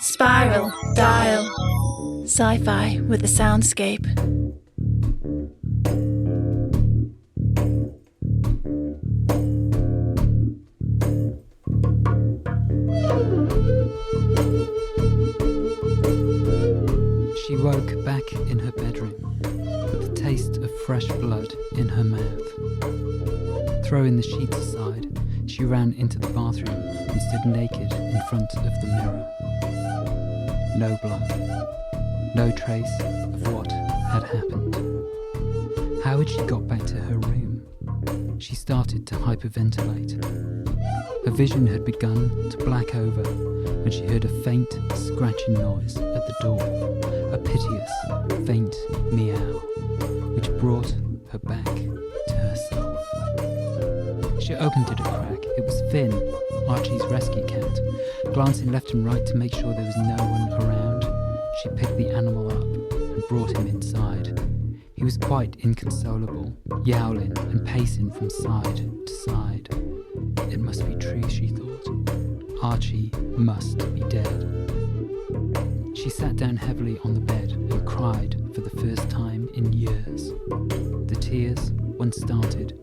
Spiral, dial, sci-fi with a soundscape. She woke back in her bedroom with the taste of fresh blood in her mouth. Throwing the sheets aside, she ran into the bathroom and stood naked in front of the mirror. No blood, no trace of what had happened. How had she got back to her room? She started to hyperventilate. Her vision had begun to black over when she heard a faint scratching noise at the door, a piteous, faint meow, which brought her back to herself. She opened it a crack. It was Finn, Archie's rescue cat. Glancing left and right to make sure there was no one around, she picked the animal up and brought him inside. He was quite inconsolable, yowling and pacing from side to side. It must be true, she thought. Archie must be dead. She sat down heavily on the bed and cried for the first time in years. The tears, once started,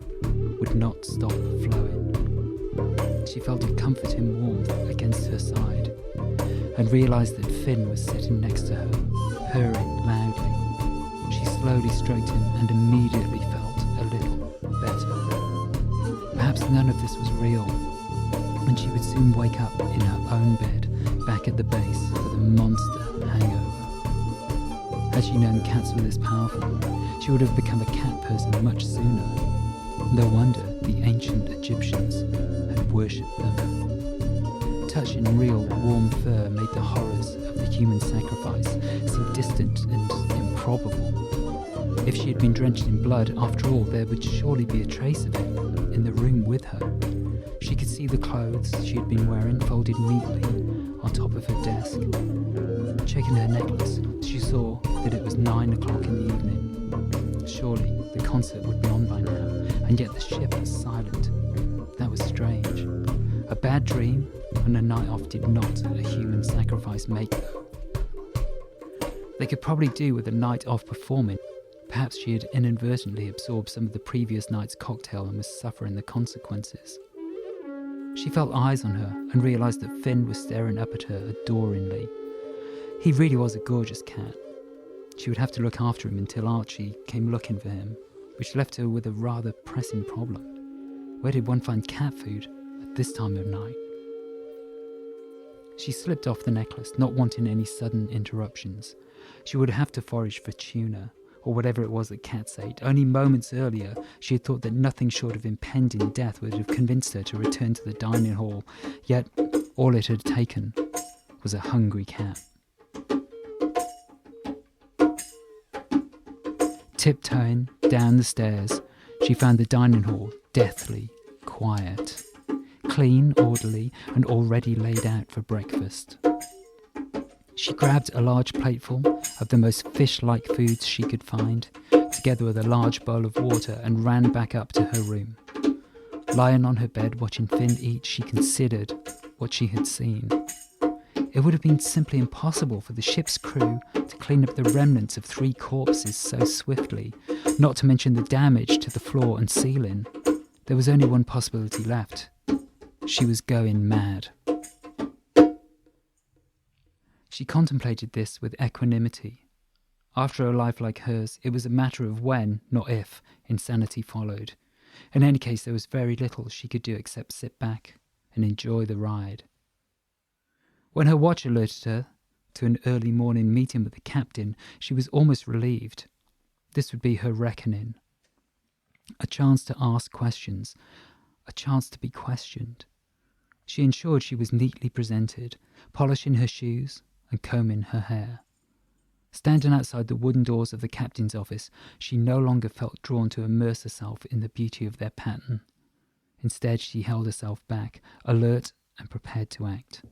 would not stop flowing. She felt a comforting warmth against her side and realised that Finn was sitting next to her, purring loudly. She slowly stroked him and immediately felt a little better. Perhaps none of this was real, and she would soon wake up in her own bed, back at the base of the monster hangover. Had she known cats were this powerful, she would have become a cat person much sooner. No wonder the ancient Egyptians had worshipped them. Touching real, warm fur made the horrors of the human sacrifice seem distant and improbable. If she had been drenched in blood, after all, there would surely be a trace of it in the room with her. She could see the clothes she had been wearing folded neatly on top of her desk. Checking her necklace, she saw that it was 9 o'clock in the evening. Surely the concert would be on by now, and yet the ship was silent. That was strange. A bad dream and a night off did not a human sacrifice make, though. They could probably do with a night off performing. Perhaps she had inadvertently absorbed some of the previous night's cocktail and was suffering the consequences. She felt eyes on her and realised that Finn was staring up at her adoringly. He really was a gorgeous cat. She would have to look after him until Archie came looking for him, which left her with a rather pressing problem. Where did one find cat food at this time of night? She slipped off the necklace, not wanting any sudden interruptions. She would have to forage for tuna, or whatever it was that cats ate. Only moments earlier, she had thought that nothing short of impending death would have convinced her to return to the dining hall, yet all it had taken was a hungry cat. Tiptoeing down the stairs, she found the dining hall deathly quiet, clean, orderly, and already laid out for breakfast. She grabbed a large plateful of the most fish-like foods she could find, together with a large bowl of water, and ran back up to her room. Lying on her bed watching Finn eat, she considered what she had seen. It would have been simply impossible for the ship's crew to clean up the remnants of 3 corpses so swiftly, not to mention the damage to the floor and ceiling. There was only one possibility left. She was going mad. She contemplated this with equanimity. After a life like hers, it was a matter of when, not if, insanity followed. In any case, there was very little she could do except sit back and enjoy the ride. When her watch alerted her to an early morning meeting with the captain, she was almost relieved. This would be her reckoning. A chance to ask questions, a chance to be questioned. She ensured she was neatly presented, polishing her shoes and combing her hair. Standing outside the wooden doors of the captain's office, she no longer felt drawn to immerse herself in the beauty of their pattern. Instead, she held herself back, alert and prepared to act.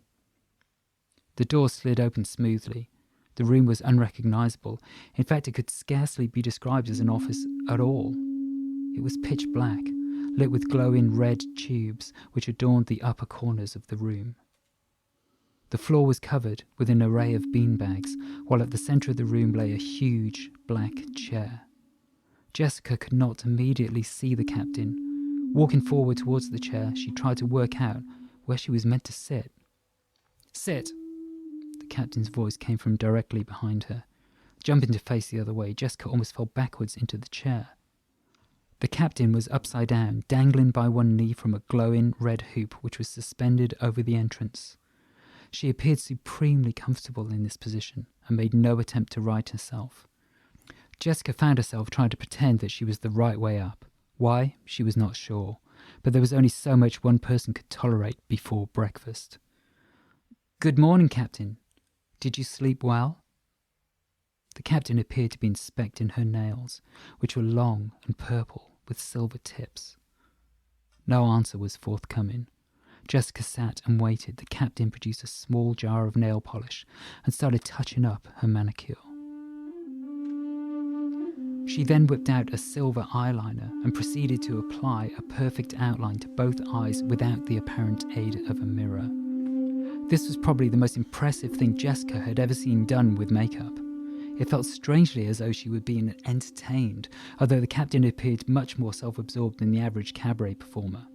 The door slid open smoothly. The room was unrecognisable. In fact, it could scarcely be described as an office at all. It was pitch black, lit with glowing red tubes which adorned the upper corners of the room. The floor was covered with an array of beanbags, while at the centre of the room lay a huge black chair. Jessica could not immediately see the captain. Walking forward towards the chair, she tried to work out where she was meant to sit. "Sit!" The captain's voice came from directly behind her. Jumping to face the other way, Jessica almost fell backwards into the chair. The captain was upside down, dangling by one knee from a glowing red hoop which was suspended over the entrance. She appeared supremely comfortable in this position and made no attempt to right herself. Jessica found herself trying to pretend that she was the right way up. Why? She was not sure, but there was only so much one person could tolerate before breakfast. "Good morning, Captain. Did you sleep well?" The captain appeared to be inspecting her nails, which were long and purple with silver tips. No answer was forthcoming. Jessica sat and waited. The captain produced a small jar of nail polish and started touching up her manicure. She then whipped out a silver eyeliner and proceeded to apply a perfect outline to both eyes without the apparent aid of a mirror. This was probably the most impressive thing Jessica had ever seen done with makeup. It felt strangely as though she were being entertained, although the captain appeared much more self-absorbed than the average cabaret performer.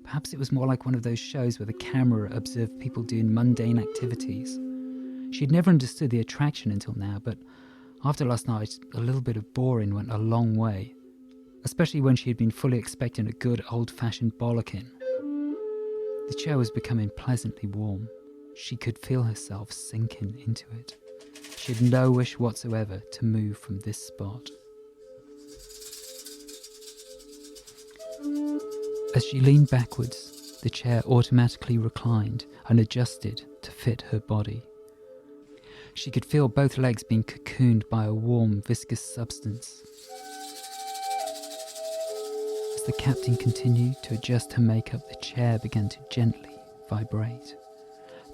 Perhaps it was more like one of those shows where the camera observed people doing mundane activities. She had never understood the attraction until now, but after last night, a little bit of boring went a long way, especially when she had been fully expecting a good old-fashioned bollocking. The chair was becoming pleasantly warm. She could feel herself sinking into it. She had no wish whatsoever to move from this spot. As she leaned backwards, the chair automatically reclined and adjusted to fit her body. She could feel both legs being cocooned by a warm, viscous substance. As the captain continued to adjust her makeup, the chair began to gently vibrate.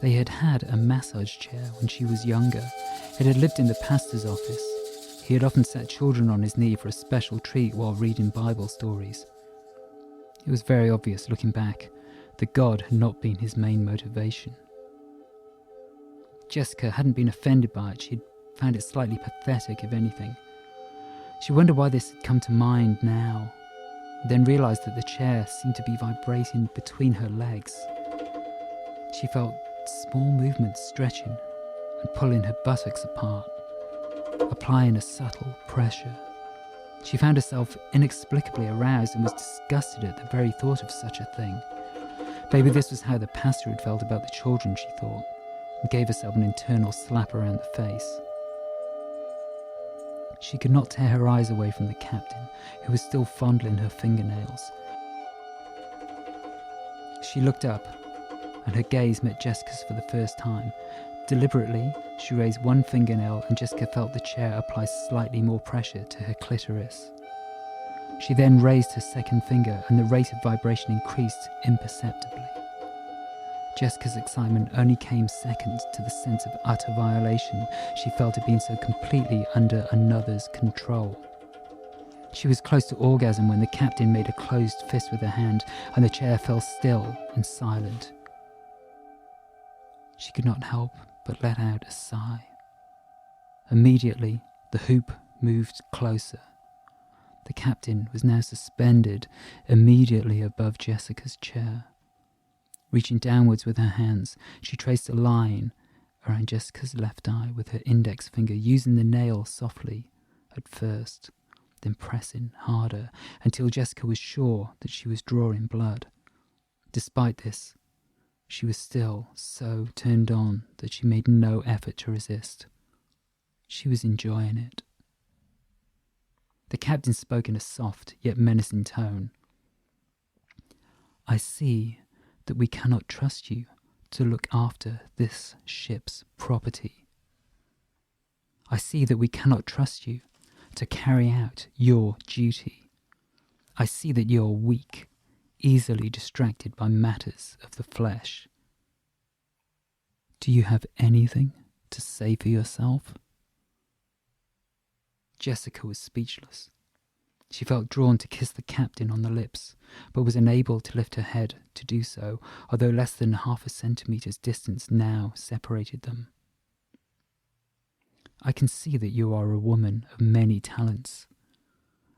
They had had a massage chair when she was younger. It had lived in the pastor's office. He had often sat children on his knee for a special treat while reading Bible stories. It was very obvious, looking back, that God had not been his main motivation. Jessica hadn't been offended by it. She had found it slightly pathetic, if anything. She wondered why this had come to mind now, then realised that the chair seemed to be vibrating between her legs. She felt small movements stretching and pulling her buttocks apart, applying a subtle pressure. She found herself inexplicably aroused and was disgusted at the very thought of such a thing. Maybe this was how the pastor had felt about the children, she thought, and gave herself an internal slap around the face. She could not tear her eyes away from the captain, who was still fondling her fingernails. She looked up, and her gaze met Jessica's for the first time. Deliberately, she raised one fingernail and Jessica felt the chair apply slightly more pressure to her clitoris. She then raised her second finger and the rate of vibration increased imperceptibly. Jessica's excitement only came second to the sense of utter violation she felt at being so completely under another's control. She was close to orgasm when the captain made a closed fist with her hand and the chair fell still and silent. She could not help but let out a sigh. Immediately, the hoop moved closer. The captain was now suspended immediately above Jessica's chair. Reaching downwards with her hands, she traced a line around Jessica's left eye with her index finger, using the nail softly at first, then pressing harder until Jessica was sure that she was drawing blood. Despite this, she was still so turned on that she made no effort to resist. She was enjoying it. The captain spoke in a soft yet menacing tone. "I see that we cannot trust you to look after this ship's property. I see that we cannot trust you to carry out your duty. I see that you are weak, easily distracted by matters of the flesh. Do you have anything to say for yourself?" Jessica was speechless. She felt drawn to kiss the captain on the lips, but was unable to lift her head to do so, although less than 0.5 centimetre's distance now separated them. I can see that you are a woman of many talents.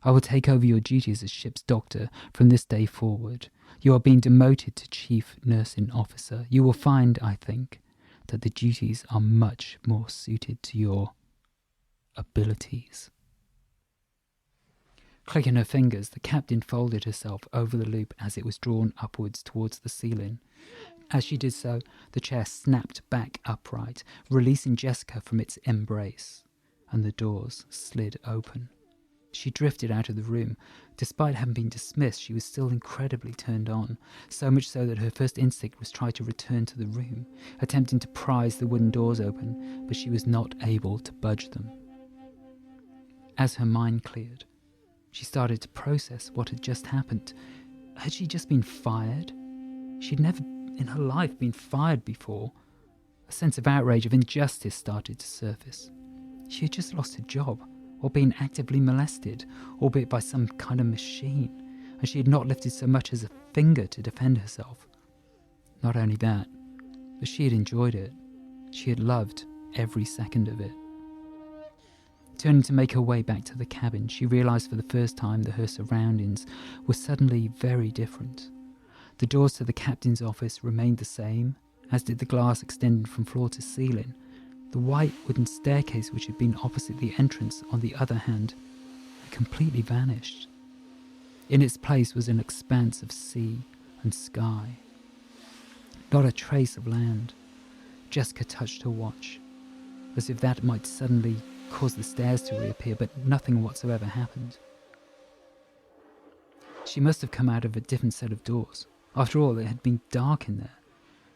I will take over your duties as ship's doctor from this day forward. You are being demoted to chief nursing officer. You will find, I think, that the duties are much more suited to your abilities. Clicking her fingers, the captain folded herself over the loop as it was drawn upwards towards the ceiling. As she did so, the chair snapped back upright, releasing Jessica from its embrace, and the doors slid open. She drifted out of the room. Despite having been dismissed, she was still incredibly turned on, so much so that her first instinct was try to return to the room, attempting to prise the wooden doors open, but she was not able to budge them. As her mind cleared, she started to process what had just happened. Had she just been fired? She'd never in her life been fired before. A sense of outrage, of injustice started to surface. She had just lost her job, or been actively molested, albeit by some kind of machine, and she had not lifted so much as a finger to defend herself. Not only that, but she had enjoyed it. She had loved every second of it. Turning to make her way back to the cabin, she realised for the first time that her surroundings were suddenly very different. The doors to the captain's office remained the same, as did the glass extending from floor to ceiling. The white wooden staircase which had been opposite the entrance, on the other hand, had completely vanished. In its place was an expanse of sea and sky. Not a trace of land. Jessica touched her watch, as if that might suddenly cause the stairs to reappear, but nothing whatsoever happened. She must have come out of a different set of doors. After all, it had been dark in there.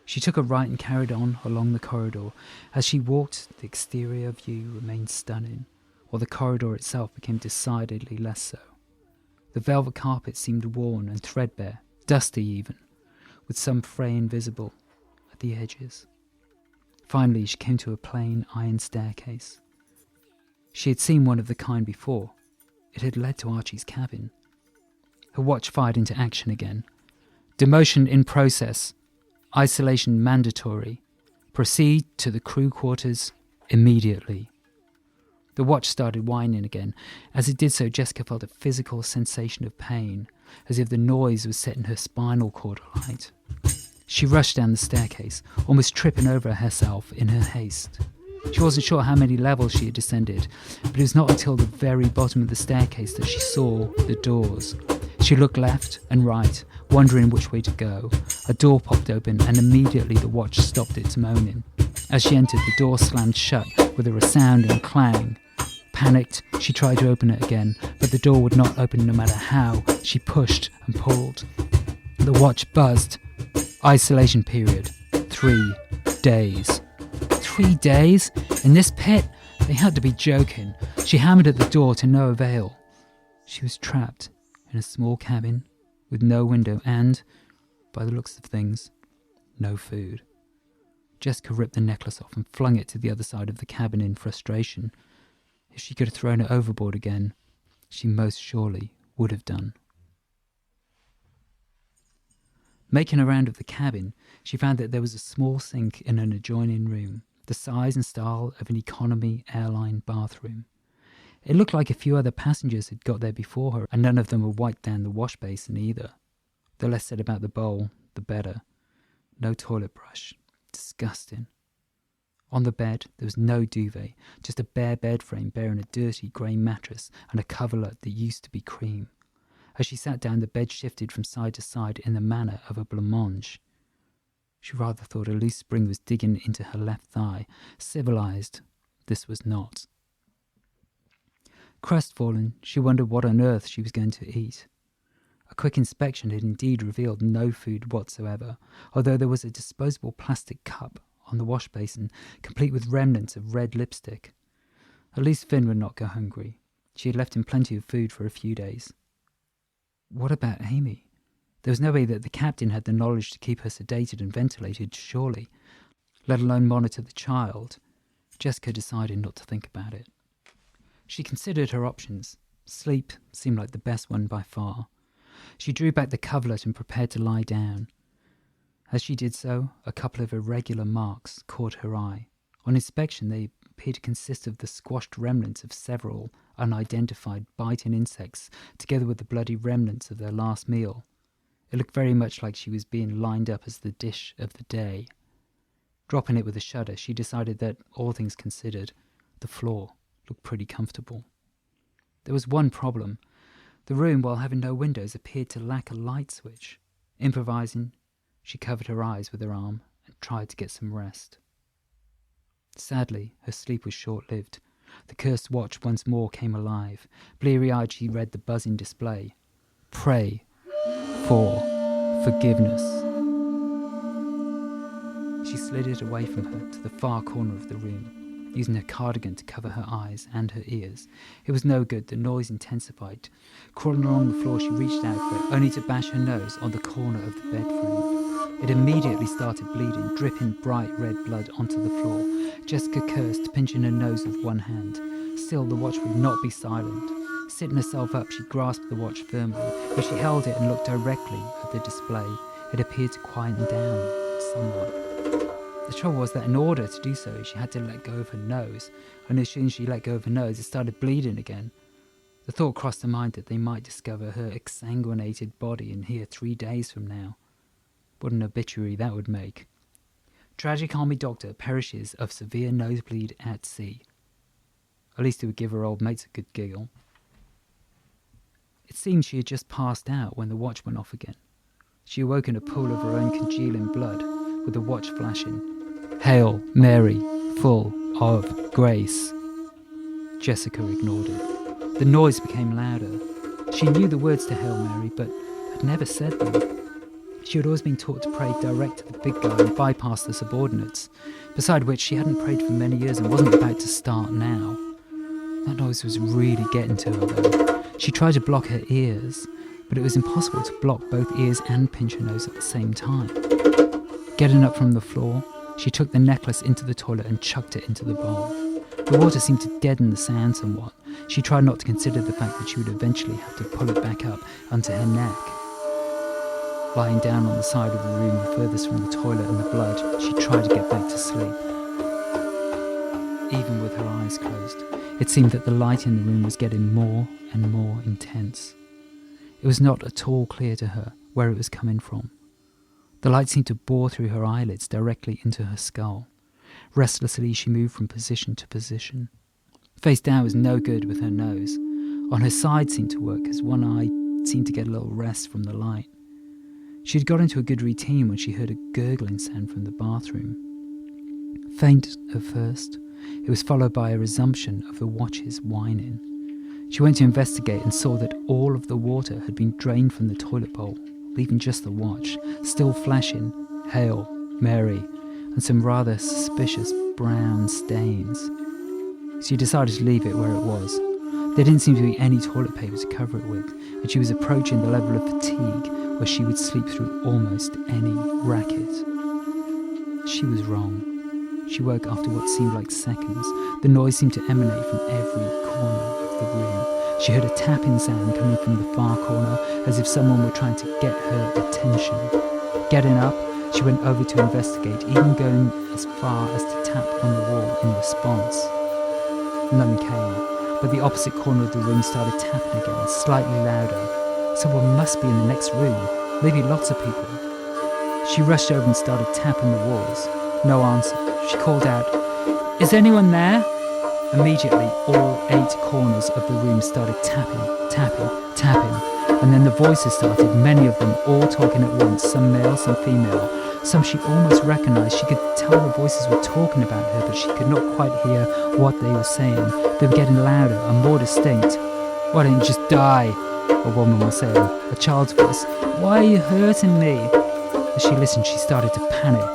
She took a right and carried on along the corridor. As she walked, the exterior view remained stunning, while the corridor itself became decidedly less so. The velvet carpet seemed worn and threadbare, dusty even, with some fraying visible at the edges. Finally, she came to a plain iron staircase. She had seen one of the kind before. It had led to Archie's cabin. Her watch fired into action again. Demotion in process. Isolation mandatory. Proceed to the crew quarters immediately. The watch started whining again. As it did so, Jessica felt a physical sensation of pain, as if the noise was setting her spinal cord alight. She rushed down the staircase, almost tripping over herself in her haste. She wasn't sure how many levels she had descended, but it was not until the very bottom of the staircase that she saw the doors. She looked left and right, wondering which way to go. A door popped open, and immediately the watch stopped its moaning. As she entered, the door slammed shut with a resounding clang. Panicked, she tried to open it again, but the door would not open no matter how she pushed and pulled. The watch buzzed. Isolation period. 3 days. 3 days? In this pit? They had to be joking. She hammered at the door to no avail. She was trapped in a small cabin with no window and, by the looks of things, no food. Jessica ripped the necklace off and flung it to the other side of the cabin in frustration. If she could have thrown it overboard again, she most surely would have done. Making a round of the cabin, she found that there was a small sink in an adjoining room, the size and style of an economy airline bathroom. It looked like a few other passengers had got there before her, and none of them had wiped down the wash basin either. The less said about the bowl, the better. No toilet brush. Disgusting. On the bed, there was no duvet, just a bare bed frame bearing a dirty grey mattress and a coverlet that used to be cream. As she sat down, the bed shifted from side to side in the manner of a blancmange. She rather thought a loose spring was digging into her left thigh. Civilized, this was not. Crestfallen, she wondered what on earth she was going to eat. A quick inspection had indeed revealed no food whatsoever, although there was a disposable plastic cup on the wash basin, complete with remnants of red lipstick. At least Finn would not go hungry. She had left him plenty of food for a few days. What about Amy? There was no way that the captain had the knowledge to keep her sedated and ventilated, surely, let alone monitor the child. Jessica decided not to think about it. She considered her options. Sleep seemed like the best one by far. She drew back the coverlet and prepared to lie down. As she did so, a couple of irregular marks caught her eye. On inspection, they appeared to consist of the squashed remnants of several unidentified biting insects, together with the bloody remnants of their last meal. It looked very much like she was being lined up as the dish of the day. Dropping it with a shudder, she decided that, all things considered, the floor looked pretty comfortable. There was one problem. The room, while having no windows, appeared to lack a light switch. Improvising, she covered her eyes with her arm and tried to get some rest. Sadly, her sleep was short-lived. The cursed watch once more came alive. Bleary-eyed, she read the buzzing display. Pray for forgiveness. She slid it away from her to the far corner of the room, using her cardigan to cover her eyes and her ears. It was no good, the noise intensified. Crawling along the floor, she reached out for it, only to bash her nose on the corner of the bed frame. It immediately started bleeding, dripping bright red blood onto the floor. Jessica cursed, pinching her nose with one hand. Still, the watch would not be silent. Sitting herself up, she grasped the watch firmly. As she held it and looked directly at the display, it appeared to quieten down somewhat. The trouble was that in order to do so, she had to let go of her nose, and as soon as she let go of her nose, it started bleeding again. The thought crossed her mind that they might discover her exsanguinated body in here 3 days from now. What an obituary that would make. Tragic army doctor perishes of severe nosebleed at sea. At least it would give her old mates a good giggle. It seemed she had just passed out when the watch went off again. She awoke in a pool of her own congealing blood, with the watch flashing. Hail, Mary, full of grace. Jessica ignored it. The noise became louder. She knew the words to Hail Mary, but had never said them. She had always been taught to pray direct to the big guy and bypass the subordinates, beside which she hadn't prayed for many years and wasn't about to start now. That noise was really getting to her, though. She tried to block her ears, but it was impossible to block both ears and pinch her nose at the same time. Getting up from the floor, she took the necklace into the toilet and chucked it into the bowl. The water seemed to deaden the sound somewhat. She tried not to consider the fact that she would eventually have to pull it back up onto her neck. Lying down on the side of the room furthest from the toilet and the blood, she tried to get back to sleep. Even with her eyes closed, it seemed that the light in the room was getting more and more intense. It was not at all clear to her where it was coming from. The light seemed to bore through her eyelids directly into her skull. Restlessly, she moved from position to position. Face down was no good with her nose. On her side seemed to work, as one eye seemed to get a little rest from the light. She had got into a good routine when she heard a gurgling sound from the bathroom. Faint at first, it was followed by a resumption of the watch's whining. She went to investigate and saw that all of the water had been drained from the toilet bowl, leaving just the watch, still flashing, Hail, Mary, and some rather suspicious brown stains. She decided to leave it where it was. There didn't seem to be any toilet paper to cover it with, and she was approaching the level of fatigue where she would sleep through almost any racket. She was wrong. She woke after what seemed like seconds. The noise seemed to emanate from every corner of the room. She heard a tapping sound coming from the far corner, as if someone were trying to get her attention. Getting up, she went over to investigate, even going as far as to tap on the wall in response. None came. But the opposite corner of the room started tapping again, slightly louder. Someone must be in the next room, maybe lots of people. She rushed over and started tapping the walls. No answer. She called out, "Is anyone there?" Immediately, all 8 corners of the room started tapping, tapping, tapping. And then the voices started, many of them all talking at once, some male, some female. Some she almost recognized. She could tell the voices were talking about her, but she could not quite hear what they were saying. They were getting louder and more distinct. "Why don't you just die?" a woman was saying. A child's voice, "Why are you hurting me?" As she listened, she started to panic.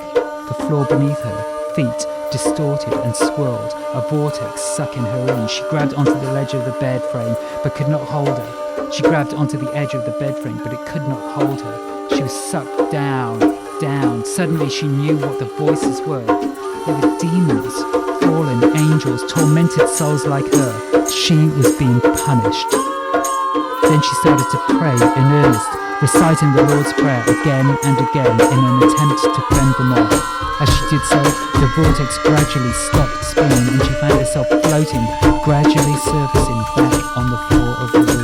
The floor beneath her, feet distorted and swirled, a vortex sucking her in. She grabbed onto the ledge of the bed frame, but could not hold her. She grabbed onto the edge of the bed frame, but it could not hold her. She was sucked down, down. Suddenly she knew what the voices were. They were demons, fallen angels, tormented souls like her. She was being punished. Then she started to pray in earnest, reciting the Lord's Prayer again and again in an attempt to fend them off. As she did so, the vortex gradually stopped spinning and she found herself floating, gradually surfacing back on the floor of the room.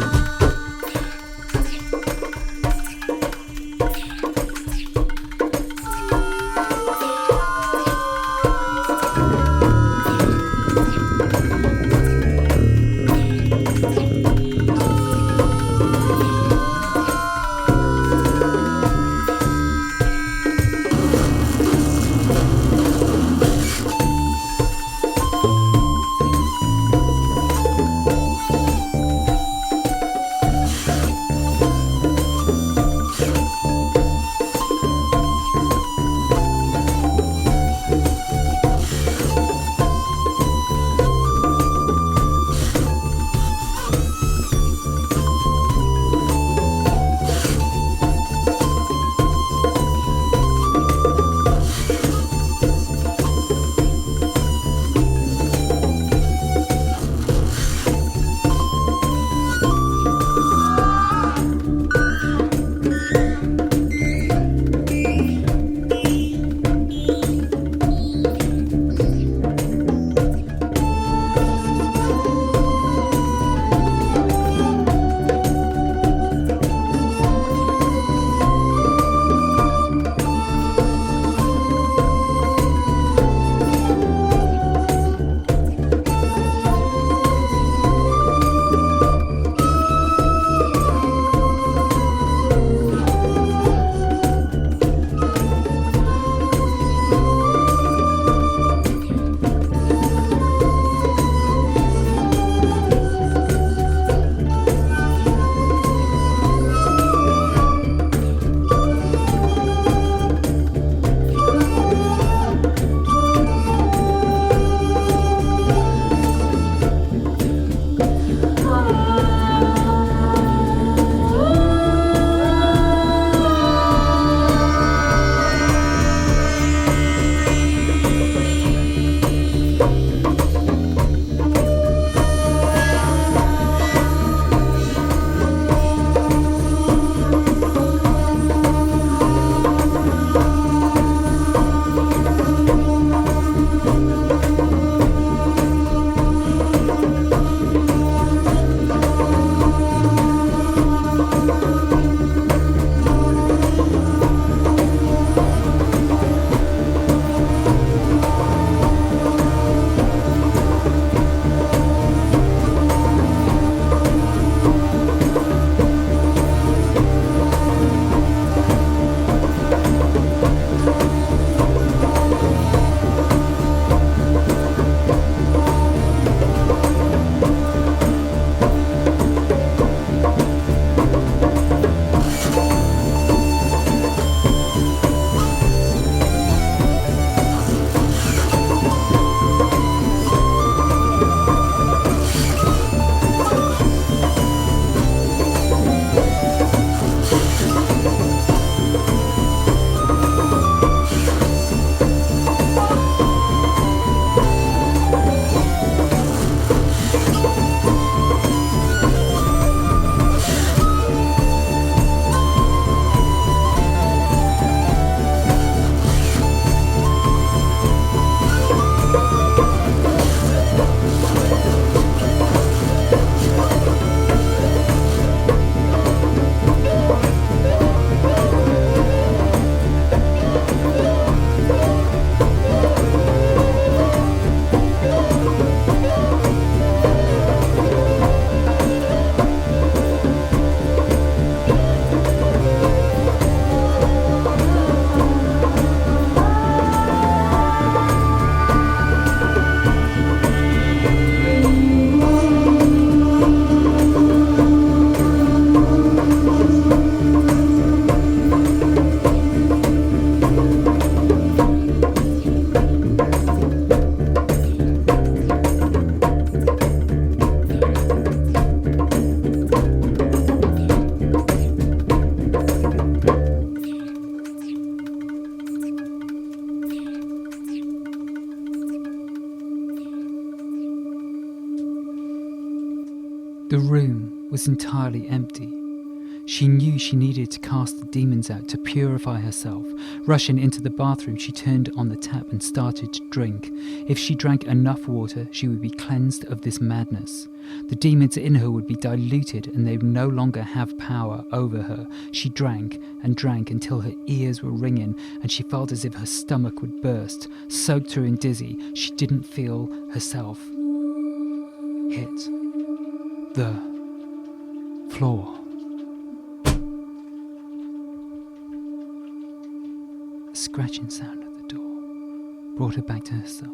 The room was entirely empty. She knew she needed to cast the demons out to purify herself. Rushing into the bathroom, she turned on the tap and started to drink. If she drank enough water, she would be cleansed of this madness. The demons in her would be diluted and they would no longer have power over her. She drank and drank until her ears were ringing and she felt as if her stomach would burst. Soaked through and dizzy, she didn't feel herself hit the floor. A scratching sound at the door brought her back to herself.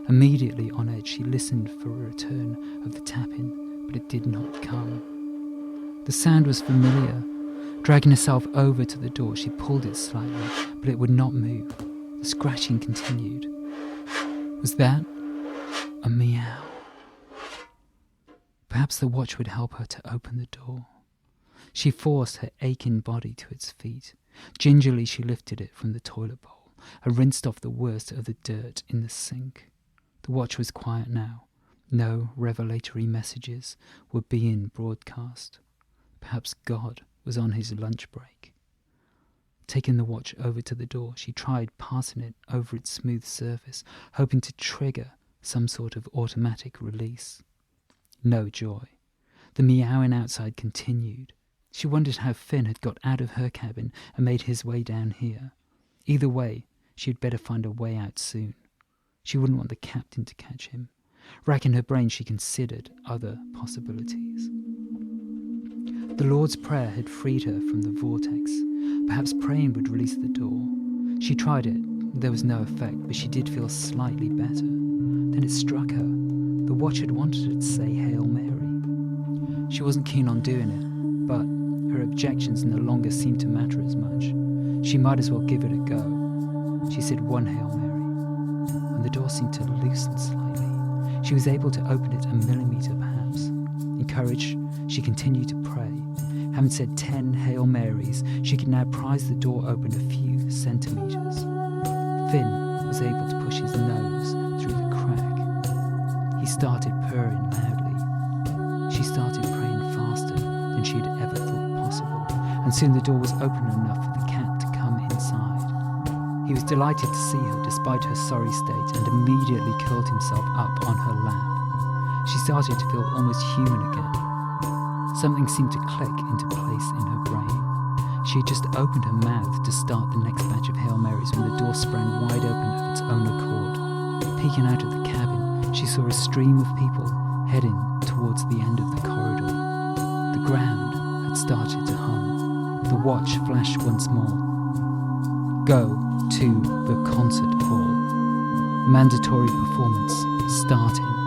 Immediately on edge, she listened for a return of the tapping, but it did not come. The sound was familiar. Dragging herself over to the door, she pulled it slightly, but it would not move. The scratching continued. Was that a meow? Perhaps the watch would help her to open the door. She forced her aching body to its feet. Gingerly she lifted it from the toilet bowl and rinsed off the worst of the dirt in the sink. The watch was quiet now. No revelatory messages were being broadcast. Perhaps God was on his lunch break. Taking the watch over to the door, she tried passing it over its smooth surface, hoping to trigger some sort of automatic release. No joy. The meowing outside continued. She wondered how Finn had got out of her cabin and made his way down here. Either way, she had better find a way out soon. She wouldn't want the captain to catch him. Racking her brain, she considered other possibilities. The Lord's Prayer had freed her from the vortex. Perhaps praying would release the door. She tried it. There was no effect, but she did feel slightly better. Then it struck her. The watch had wanted her to say Hail Mary. She wasn't keen on doing it, but her objections no longer seemed to matter as much. She might as well give it a go. She said one Hail Mary, and the door seemed to loosen slightly. She was able to open it a millimetre perhaps. Encouraged, she continued to pray. Having said 10 Hail Marys, she could now prise the door open a few centimetres. Finn was able to push his nose through the crack. He started purring loudly. She started praying faster than she had ever thought possible, and soon the door was open enough for the cat to come inside. He was delighted to see her despite her sorry state and immediately curled himself up on her lap. She started to feel almost human again. Something seemed to click into place in her brain. She had just opened her mouth to start the next batch of Hail Marys when the door sprang wide open of its own accord. Peeking out of the cabin, she saw a stream of people heading towards the end of the corridor. The ground had started to hum. The watch flashed once more. Go to the concert hall. Mandatory performance starting.